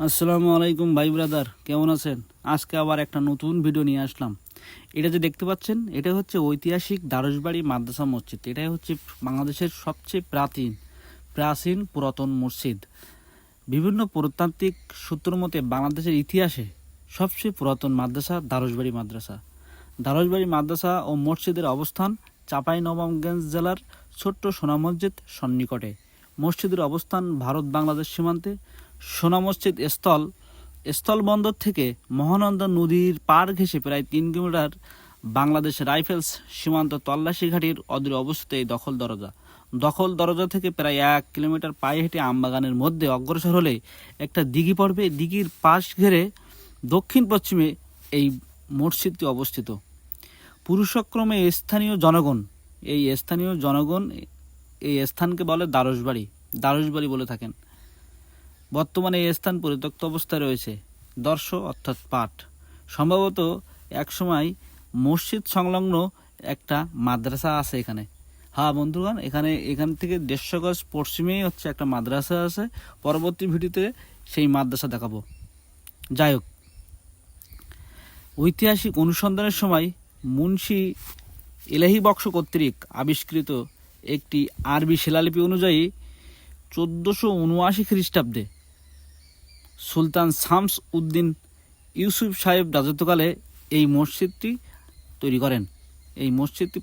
আসসালামু আলাইকুম ভাই ব্রাদার, কেমন আছেন? আজকে আবার একটা নতুন ভিডিও নিয়ে আসলাম। এটা যে দেখতে পাচ্ছেন, এটা হচ্ছে ঐতিহাসিক দারুশবাড়ি মাদ্রাসা মসজিদ। এটাই হচ্ছে বাংলাদেশের সবচেয়ে প্রাচীন পুরাতন মসজিদ। বিভিন্ন প্রত্নতাত্ত্বিক সূত্র মতে বাংলাদেশের ইতিহাসে সবচেয়ে পুরাতন মাদ্রাসা দারুশবাড়ি মাদ্রাসা ও মসজিদের অবস্থান চাঁপাইনবাবগঞ্জ জেলার ছোট্ট সোনা মসজিদ সন্নিকটে। মসজিদের অবস্থান ভারত বাংলাদেশ সীমান্তে। সোনা মসজিদ স্থলবন্দর থেকে মহানন্দা নদীর পাড় ঘেঁষে প্রায় 3 কিলোমিটার বাংলাদেশ রাইফেলস সীমান্ত তল্লাশি ঘাটির অদূরে অবস্থিত এই দখল দরজা থেকে প্রায় 1 কিলোমিটার পায়ে হেঁটে আমবাগানের মধ্যে অগ্রসর হলে একটা দিঘি পড়বে। দিঘির পাশ ঘেরে দক্ষিণ পশ্চিমে এই মসজিদটি অবস্থিত। পুরুষক্রমে স্থানীয় জনগণ এই স্থানকে বলে দারুশবাড়ি বলে থাকেন। বর্তমানে এই স্থান পরিত্যক্ত অবস্থায় রয়েছে। অর্থাৎ পাঠ সম্ভবত একসময় মসজিদ সংলগ্ন একটা মাদ্রাসা আছে এখানে। হ্যাঁ বন্ধুগণ, এখান থেকে 150 গজ পশ্চিমেই হচ্ছে একটা মাদ্রাসা আছে। পরবর্তী ভিডিওতে সেই মাদ্রাসা দেখাবো। যাই হোক, ঐতিহাসিক অনুসন্ধানের সময় মুন্সি এলাহি বক্স কর্তৃক আবিষ্কৃত একটি আরবি শিলালিপি অনুযায়ী 1479 খ্রিস্টাব্দে সুলতান শামস উদ্দিন ইউসুফ সাহেব রাজত্বকালে এই মসজিদটি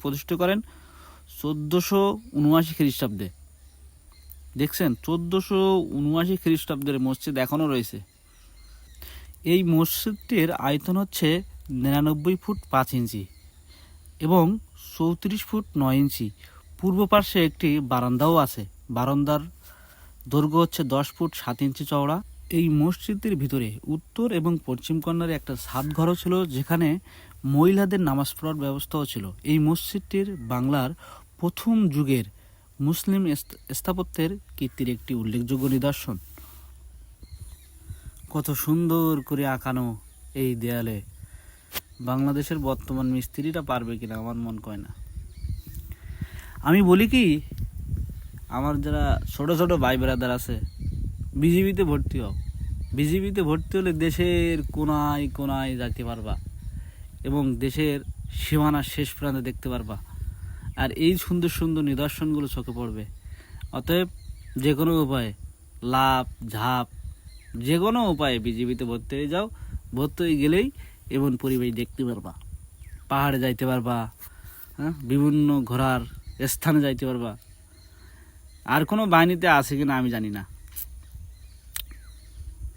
প্রতিষ্ঠা করেন 1479 খ্রিস্টাব্দে। দেখছেন, 1479 খ্রিস্টাব্দের মসজিদ এখনও রয়েছে। এই মসজিদটির আয়তন হচ্ছে 99 ফুট 5 ইঞ্চি এবং 34 ফুট 9 ইঞ্চি। পূর্ব পার্শ্বে একটি বারান্দাও আছে। বারান্দার দৈর্ঘ্য হচ্ছে 10 ফুট 7 ইঞ্চি চওড়া। এই মসজিদের ভিতরে উত্তর এবং পশ্চিম কর্নারে একটা ছাদ ঘরও ছিল, যেখানে মহিলাদের নামাজ পড়ার ব্যবস্থাও ছিল। এই মসজিদটির বাংলার প্রথম যুগের মুসলিম স্থাপত্যের কীর্তির একটি উল্লেখযোগ্য নিদর্শন। কত সুন্দর করে আঁকানো এই দেয়ালে। বাংলাদেশের বর্তমান মিস্ত্রিরা পারবে কিনা আমার মন কয় না। আমি বলি কি, আমার যারা ছোট ছোট ভাই ব্রাদার আছে, বিজিবিতে ভর্তি হও। বিজিবিতে ভর্তি হলে দেশের কোনায় কোনায় যেতে পারবা এবং দেশের সীমানার শেষ প্রান্তে দেখতে পারবা, আর এই সুন্দর সুন্দর নিদর্শনগুলো চোখে পড়বে। অতএব যে কোনো উপায়ে লাভ ঝাঁপ যে কোনো উপায়ে বিজিবিতে ভর্তি হয়ে যাও। ভর্তি হয়ে গেলেই এমন পরিবেশ দেখতে পারবা, পাহাড়ে যাইতে পারবা, বিভিন্ন ঘোরার স্থানে যাইতে পারবা। আর কোনো বাহিনীতে আছে কিনা আমি জানি না।